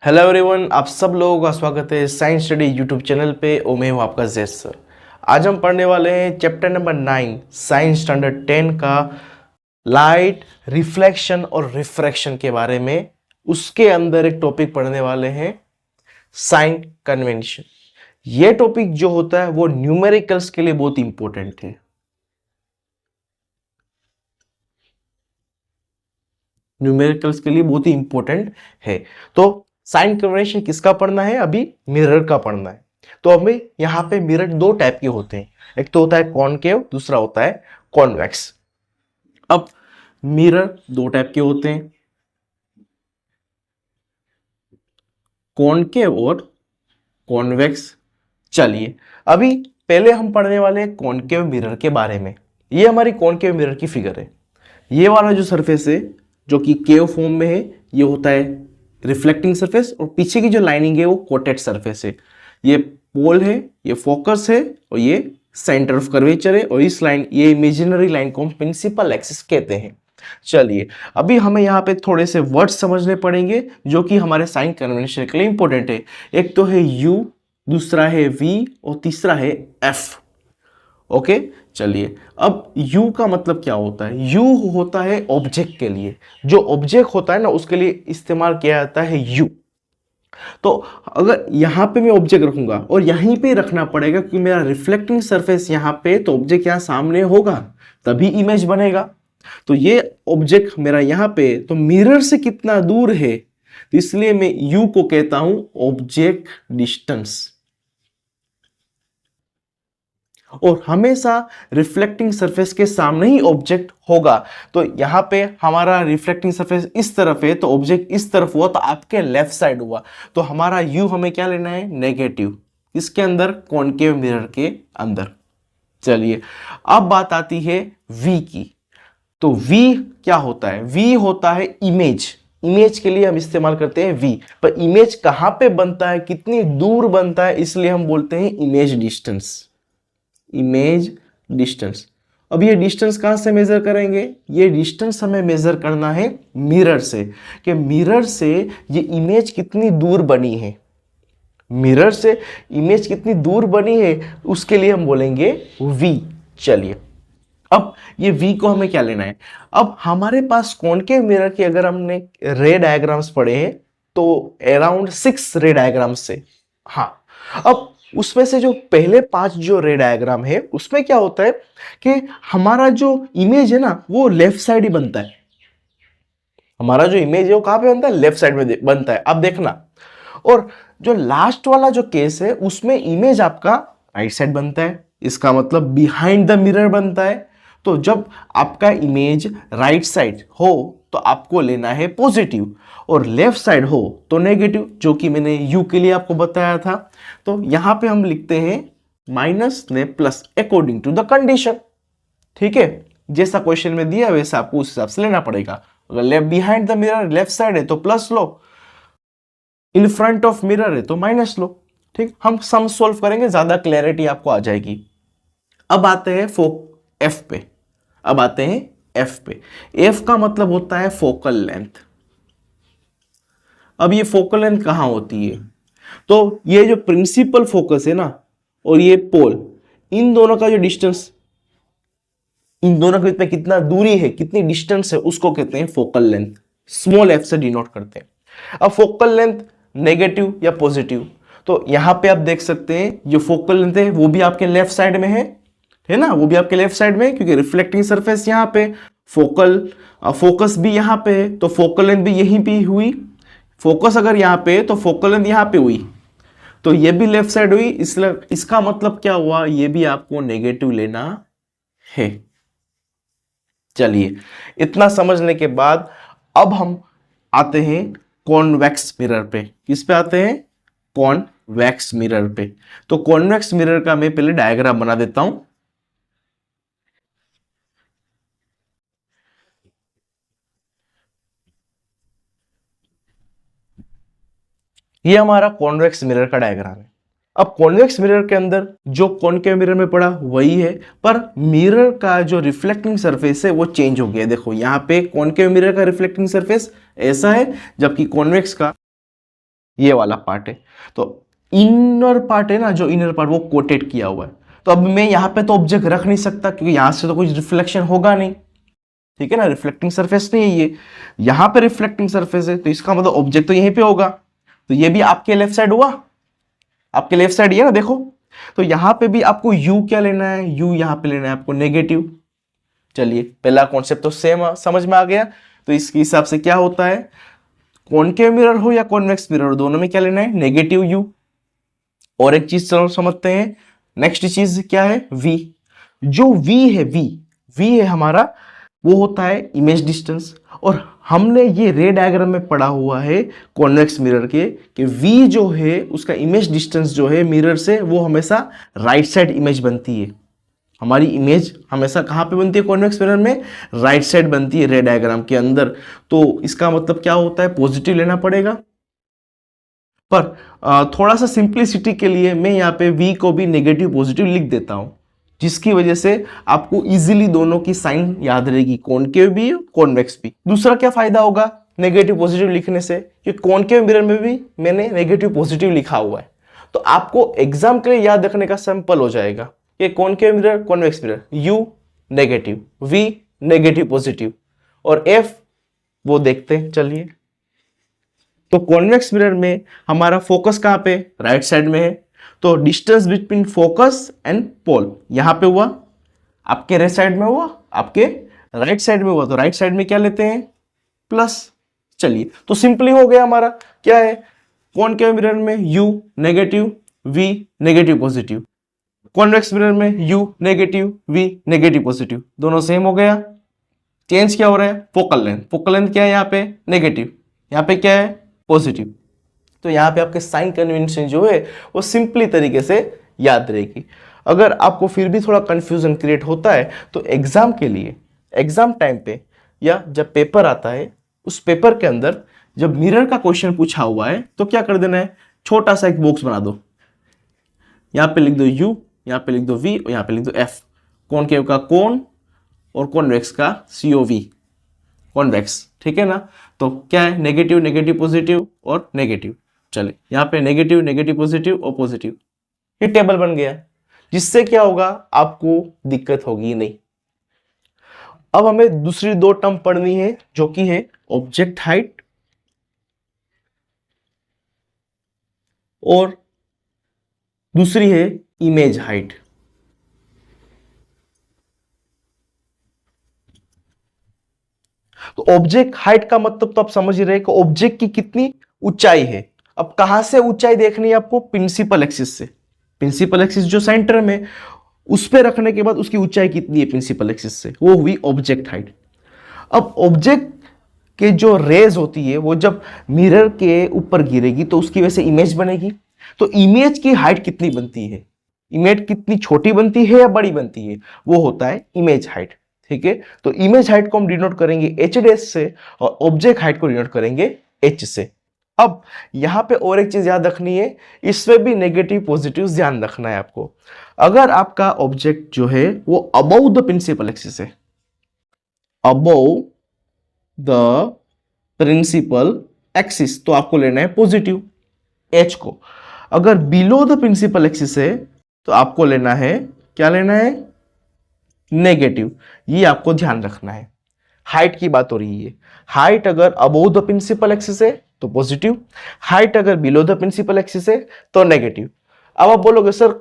Hello everyone, आप सब लोगों का स्वागत है साइंस स्टडी यूट्यूब चैनल पे। और मैं हूँ आपका जैस सर। आज हम पढ़ने वाले हैं चैप्टर नंबर 9 साइंस स्टैंडर्ड 10 का लाइट रिफ्लेक्शन और रिफ्रैक्शन के बारे में। उसके अंदर एक टॉपिक पढ़ने वाले हैं साइन कन्वेंशन। ये टॉपिक जो होता है वो न्यूमेरिकल्स के लिए बहुत इंपॉर्टेंट है। न्यूमेरिकल्स के लिए बहुत ही इंपॉर्टेंट है। तो साइन कन्वेंशन किसका पढ़ना है? अभी मिरर का पढ़ना है। तो हमें यहाँ पे मिरर दो टाइप के होते हैं, एक तो होता है कॉनकेव, दूसरा होता है कॉन्वेक्स। अब मिरर दो टाइप के होते हैं, कॉनकेव और कॉन्वेक्स। चलिए अभी पहले हम पढ़ने वाले हैं कॉनकेव मिरर के बारे में। ये हमारी कॉनकेव मिरर की फिगर है। ये वाला जो सरफेस है जो कि केव फॉर्म में है, ये होता है रिफ्लेक्टिंग सरफेस, और पीछे की जो लाइनिंग है वो कोटेड सरफेस है। ये पोल है, ये फोकस है, और ये सेंटर ऑफ कर्वेचर है। और इस लाइन, ये इमेजिनरी लाइन को हम प्रिंसिपल एक्सिस कहते हैं। चलिए अभी हमें यहाँ पे थोड़े से वर्ड्स समझने पड़ेंगे जो कि हमारे साइन कन्वेंशन के लिए इंपॉर्टेंट है। एक तो है यू, दूसरा है वी, और तीसरा है एफ। ओके चलिए, अब U का मतलब क्या होता है? U होता है ऑब्जेक्ट के लिए। जो ऑब्जेक्ट होता है ना उसके लिए इस्तेमाल किया जाता है U। तो अगर यहाँ पे मैं ऑब्जेक्ट रखूंगा और यहीं पे रखना पड़ेगा क्योंकि मेरा रिफ्लेक्टिंग सरफेस यहाँ पे, तो ऑब्जेक्ट यहाँ सामने होगा तभी इमेज बनेगा। तो ये ऑब्जेक्ट मेरा यहाँ पे, तो मिरर से कितना दूर है, तो इसलिए मैं U को कहता हूं ऑब्जेक्ट डिस्टेंस। और हमेशा रिफ्लेक्टिंग सरफेस के सामने ही ऑब्जेक्ट होगा। तो यहाँ पे हमारा रिफ्लेक्टिंग सरफेस इस तरफ है तो ऑब्जेक्ट इस तरफ हुआ, तो आपके लेफ्ट साइड हुआ। तो हमारा यू हमें क्या लेना है? नेगेटिव। इसके अंदर कॉनकेव मिरर के अंदर। चलिए अब बात आती है वी की। तो वी क्या होता है? वी होता है इमेज। इमेज के लिए हम इस्तेमाल करते हैं वी। पर इमेज कहां पे बनता है, कितनी दूर बनता है, इसलिए हम बोलते हैं इमेज डिस्टेंस। Image distance. अब ये डिस्टेंस कहां से मेजर करेंगे? ये डिस्टेंस हमें मेजर करना है मिरर से, कि मिरर से ये इमेज कितनी दूर बनी है। मिरर से इमेज कितनी दूर बनी है उसके लिए हम बोलेंगे v। चलिए अब ये v को हमें क्या लेना है? अब हमारे पास कॉनकेव मिरर की अगर हमने रे डायग्राम्स पढ़े हैं तो अराउंड 6 रे डायग्राम्स से, हाँ, अब उसमें से जो पहले 5 जो रे डायग्राम है उसमें क्या होता है कि हमारा जो इमेज है ना वो लेफ्ट साइड ही बनता है। हमारा जो इमेज है वो कहां पे बनता है? लेफ्ट साइड में बनता है। अब देखना, और जो लास्ट वाला जो केस है उसमें इमेज आपका राइट साइड बनता है। इसका मतलब बिहाइंड द मिरर बनता है। तो जब आपका इमेज राइट साइड हो तो आपको लेना है पॉजिटिव, और लेफ्ट साइड हो तो नेगेटिव, जो कि मैंने यू के लिए आपको बताया था। तो यहां पे हम लिखते हैं माइनस ने plus according to the condition. ठीक है, जैसा क्वेश्चन में दिया वैसा आपको उस हिसाब से लेना पड़ेगा। अगर left behind the mirror left side है तो plus low, in front of mirror है तो माइनस लो। ठीक, हम सम सॉल्व करेंगे, ज्यादा क्लैरिटी आपको आ जाएगी। अब आते हैं एफ पे। अब आते हैं एफ पे। एफ का मतलब होता है फोकल लेंथ। अब ये फोकल लेंथ कहां होती है? तो ये जो प्रिंसिपल फोकस है ना और ये पोल, इन दोनों का जो डिस्टेंस, इन दोनों के बीच में कितना दूरी है, कितनी डिस्टेंस है, उसको कहते हैं फोकल लेंथ। स्मॉल एफ से डिनोट करते हैं। अब फोकल लेंथ नेगेटिव या पॉजिटिव, तो यहां पे आप देख सकते हैं जो फोकल लेंथ है वो भी आपके लेफ्ट साइड में है ना, वो भी आपके लेफ्ट साइड में, क्योंकि रिफ्लेक्टिंग सरफेस यहां पे, फोकस भी यहां पे है, तो फोकल लेंथ भी यहीं पे हुई। फोकस अगर यहां पे तो फोकल लेंथ यहां पे हुई, तो ये भी लेफ्ट साइड हुई। इसलिए इसका मतलब क्या हुआ? ये भी आपको नेगेटिव लेना है। चलिए इतना समझने के बाद अब हम आते हैं कॉन्वेक्स मिरर पे। किस पे आते हैं? कॉन्वेक्स मिरर पे। तो कॉन्वेक्स मिरर का मैं पहले डायग्राम बना देता हूं। ये हमारा कॉन्वेक्स मिरर का डायग्राम है। अब कॉन्वेक्स मिरर के अंदर जो कॉनकेव मिरर में पड़ा वही है, पर मिरर का जो रिफ्लेक्टिंग सरफेस है वो चेंज हो गया। देखो यहाँ पे कॉनकेव मिरर का रिफ्लेक्टिंग सरफेस ऐसा है, जबकि कॉन्वेक्स का ये वाला पार्ट है। तो इनर पार्ट है ना, जो इनर पार्ट वो कोटेड किया हुआ है। तो अब मैं यहाँ पे तो ऑब्जेक्ट रख नहीं सकता क्योंकि यहाँ से तो कुछ रिफ्लेक्शन होगा नहीं, ठीक है ना, रिफ्लेक्टिंग सरफेस नहीं है ये। यहाँ पे रिफ्लेक्टिंग सरफेस है तो इसका मतलब ऑब्जेक्ट तो यहीं पे होगा। तो ये भी आपके लेफ्ट साइड हुआ, आपके लेफ्ट साइड ये ना देखो। तो यहाँ पे भी आपको u क्या लेना है, u यहाँ पे लेना है आपको नेगेटिव। चलिए पहला कॉन्सेप्ट तो सेम समझ में आ गया। तो इसके हिसाब से क्या होता है, कॉनकेव मिरर हो या कॉन्वेक्स मिरर हो, दोनों में क्या लेना है, नेगेटिव u। और एक चीज चलो समझते हैं, नेक्स्ट चीज क्या है, v। जो v है, v है हमारा, वो होता है इमेज डिस्टेंस। और हमने ये रे डायग्राम में पढ़ा हुआ है कॉन्वेक्स मिरर के कि v जो है उसका इमेज डिस्टेंस जो है मिरर से, वो हमेशा राइट साइड इमेज बनती है। हमारी इमेज हमेशा कहाँ पे बनती है कॉन्वेक्स मिरर में, राइट साइड बनती है रे डायग्राम के अंदर। तो इसका मतलब क्या होता है, पॉजिटिव लेना पड़ेगा। पर थोड़ा सा सिंप्लिसिटी के लिए मैं यहाँ पे v को भी नेगेटिव पॉजिटिव लिख देता हूँ, जिसकी वजह से आपको इजीली दोनों की साइन याद रहेगी, कॉनकेव भी कॉन्वेक्स भी। दूसरा क्या फायदा होगा नेगेटिव पॉजिटिव लिखने से, कि कॉनकेव मिरर में भी मैंने नेगेटिव पॉजिटिव लिखा हुआ है। तो आपको एग्जाम के लिए याद रखने का सिंपल हो जाएगा कि concave mirror convex mirror, u negative, v negative positive, और f वो देखते हैं चलिए। तो कॉन्वेक्स मिरर में हमारा फोकस कहाँ पे, राइट साइड में है। तो distance between focus and pole यहाँ पे हुआ, आपके राइट साइड में हुआ, आपके राइट साइड में हुआ। तो राइट साइड में क्या लेते हैं, प्लस। चलिए तो सिंपली हो गया हमारा, क्या है, कॉनकेव मिरर में u negative, v negative positive, convex mirror में u negative, v negative positive, दोनों सेम हो गया। चेंज क्या हो रहा है, फोकल लेंथ। फोकल लेंथ क्या है यहाँ पे, नेगेटिव, यहाँ पे क्या है, पॉजिटिव। तो यहाँ पे आपके साइन कन्वेंशन जो है वो सिंपली तरीके से याद रहेगी। अगर आपको फिर भी थोड़ा कंफ्यूजन क्रिएट होता है तो एग्जाम के लिए, एग्जाम टाइम पे या जब पेपर आता है, उस पेपर के अंदर जब मिरर का क्वेश्चन पूछा हुआ है तो क्या कर देना है, छोटा सा एक बॉक्स बना दो, यहाँ पे लिख दो u, यहाँ पे लिख दो v और यहाँ पे लिख दो f। कॉनकेव का कॉन और कॉन्वेक्स का COV, कॉन्वेक्स, ठीक है ना। तो क्या है, नेगेटिव नेगेटिव पॉजिटिव और नेगेटिव। चले यहाँ पे नेगेटिव नेगेटिव पॉजिटिव और पॉजिटिव, ये टेबल बन गया, जिससे क्या होगा, आपको दिक्कत होगी नहीं। अब हमें दूसरी दो टर्म पढ़नी है जो कि है ऑब्जेक्ट हाइट और दूसरी है इमेज हाइट। तो ऑब्जेक्ट हाइट का मतलब तो आप समझ ही रहे कि ऑब्जेक्ट की कितनी ऊंचाई है। अब कहां से ऊंचाई देखनी है आपको, प्रिंसिपल एक्सिस से। प्रिंसिपल एक्सिस जो सेंटर में, उस पे रखने के बाद उसकी ऊंचाई कितनी है प्रिंसिपल एक्सिस से, वो हुई ऑब्जेक्ट हाइट। अब ऑब्जेक्ट के जो रेज होती है वो जब मिरर के ऊपर गिरेगी तो उसकी वजह से इमेज बनेगी। तो इमेज की हाइट कितनी बनती है, इमेज कितनी छोटी बनती है या बड़ी बनती है, वो होता है इमेज हाइट, ठीक है। तो इमेज हाइट को हम डिनोट करेंगे h डैश से और ऑब्जेक्ट हाइट को डिनोट करेंगे h से। अब यहां पे और एक चीज याद रखनी है, इसमें भी नेगेटिव पॉजिटिव ध्यान रखना है आपको। अगर आपका ऑब्जेक्ट जो है वो अबव द प्रिंसिपल एक्सिस है, अबव द प्रिंसिपल एक्सिस, तो आपको लेना है पॉजिटिव h को। अगर बिलो द प्रिंसिपल एक्सिस है तो आपको लेना है, क्या लेना है, नेगेटिव। ये आपको ध्यान रखना है। हाइट की बात हो रही है, हाइट अगर अबव द प्रिंसिपल एक्सिस है तो पॉजिटिव, हाइट अगर बिलो द प्रिंसिपल एक्सिस है तो नेगेटिव। अब आप बोलोगे सर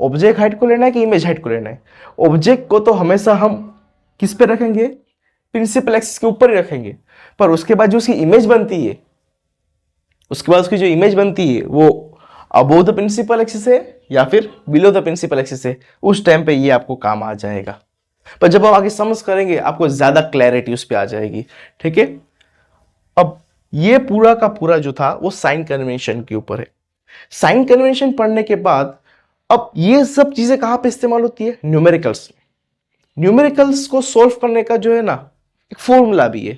ऑब्जेक्ट हाइट को लेना है कि इमेज हाइट को लेना है। ऑब्जेक्ट को तो हमेशा हम किस पे रखेंगे, प्रिंसिपल एक्सिस के ऊपर ही रखेंगे, पर उसके बाद जो उसकी इमेज बनती है, उसके बाद उसकी जो इमेज बनती है वो अबव द प्रिंसिपल एक्सिस है या फिर बिलो द प्रिंसिपल एक्सिस है, उस टाइम पे ये आपको काम आ जाएगा। पर जब आप आगे समझ करेंगे आपको ज्यादा क्लैरिटी उस पर आ जाएगी, ठीक है। अब ये पूरा का पूरा जो था वो साइन कन्वेंशन के ऊपर है। साइन कन्वेंशन पढ़ने के बाद अब ये सब चीजें कहां पे इस्तेमाल होती है, न्यूमेरिकल्स में। न्यूमेरिकल्स को सोल्व करने का जो है ना एक फॉर्मूला भी है,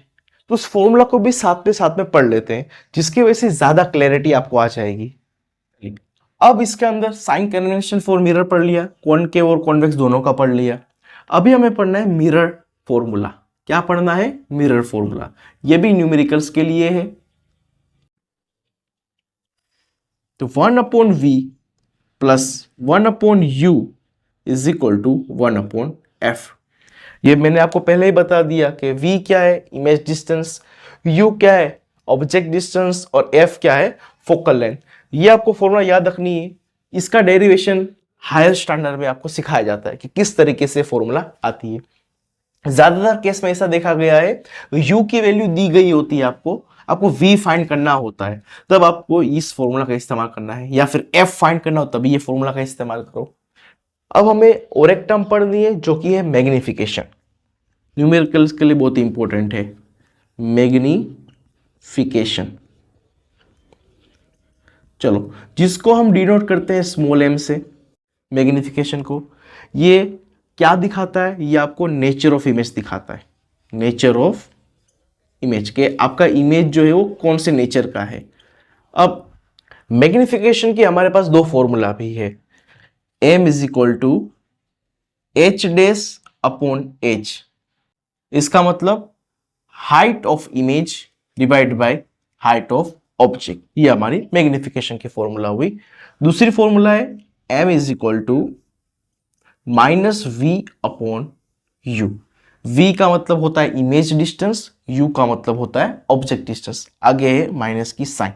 तो उस फॉर्मूला को भी साथ में पढ़ लेते हैं, जिसकी वजह से ज्यादा क्लैरिटी आपको आ जाएगी। अब इसके अंदर साइन कन्वेंशन फॉर मिरर पढ़ लिया, कॉनकेव और कॉन्वेक्स दोनों का पढ़ लिया। अभी हमें पढ़ना है मिरर फॉर्मूला। क्या पढ़ना है, मिरर फॉर्मूला। ये भी न्यूमेरिकल्स के लिए है। तो 1/v plus 1/u is equal to 1/f। ये मैंने आपको पहले ही बता दिया कि v क्या है, इमेज डिस्टेंस, u क्या है, ऑब्जेक्ट डिस्टेंस, और f क्या है, फोकल लेंथ। ये आपको फॉर्मूला याद रखनी है। इसका डेरिवेशन हायर स्टैंडर्ड में आपको सिखाया जाता है कि किस तरीके से फॉर्मूला आती है। ज्यादातर केस में ऐसा देखा गया है, u की वैल्यू दी गई होती है, आपको v फाइंड करना होता है, तब आपको इस फॉर्मूला का इस्तेमाल करना है, या फिर f फाइंड करना हो तभी ये फॉर्मूला का इस्तेमाल करो। अब हमें और एक टर्म पढ़नी है जो कि है मैग्निफिकेशन। न्यूमेरिकल्स के लिए बहुत इंपॉर्टेंट है मैग्निफिकेशन। चलो, जिसको हम डिनोट करते हैं स्मॉल m से, मैग्निफिकेशन को। ये क्या दिखाता है? ये आपको नेचर ऑफ इमेज दिखाता है। नेचर ऑफ इमेज के आपका इमेज जो है वो कौन से नेचर का है। अब मैग्निफिकेशन की हमारे पास दो फॉर्मूला भी है। m is equal to h dash upon h। इसका मतलब height of image divide by height of object. ये हमारी मैग्निफिकेशन की फॉर्मूला हुई। दूसरी फॉर्मूला है m is equal to minus v upon u। v का मतलब होता है इमेज डिस्टेंस, u का मतलब होता है ऑब्जेक्ट डिस्टेंस, आगे है माइनस की साइन।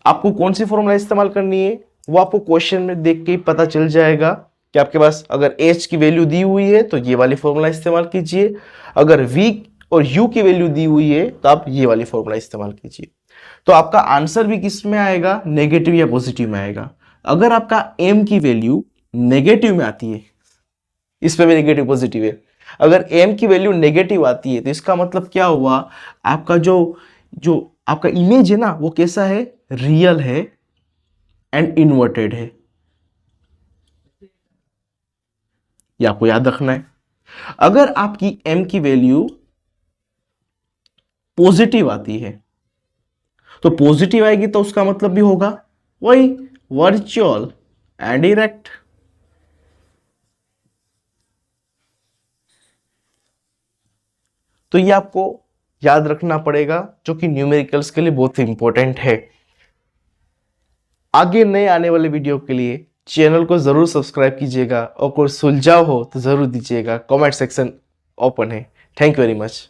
आपको कौन सी फॉर्मूला इस्तेमाल करनी है वो आपको क्वेश्चन में देख के ही पता चल जाएगा कि आपके पास अगर h की वैल्यू दी हुई है तो ये वाली फॉर्मूला इस्तेमाल कीजिए, अगर v और u की वैल्यू दी हुई है तो आप ये वाली फॉर्मूला इस्तेमाल कीजिए। तो आपका आंसर भी किस में आएगा, नेगेटिव या पॉजिटिव में आएगा। अगर आपका m की वैल्यू नेगेटिव में आती है, इस पे भी नेगेटिव पॉजिटिव है, अगर m की वैल्यू नेगेटिव आती है तो इसका मतलब क्या हुआ, आपका जो आपका इमेज है ना वो कैसा है, रियल है एंड इन्वर्टेड है। ये आपको याद रखना है। अगर आपकी m की वैल्यू पॉजिटिव आती है तो पॉजिटिव आएगी तो उसका मतलब भी होगा वही वर्चुअल एंड डायरेक्ट। तो ये आपको याद रखना पड़ेगा, जो कि न्यूमेरिकल्स के लिए बहुत इंपॉर्टेंट है। आगे नए आने वाले वीडियो के लिए चैनल को जरूर सब्सक्राइब कीजिएगा, और कोई सुलझाव हो तो जरूर दीजिएगा, कमेंट सेक्शन ओपन है। Thank you very much.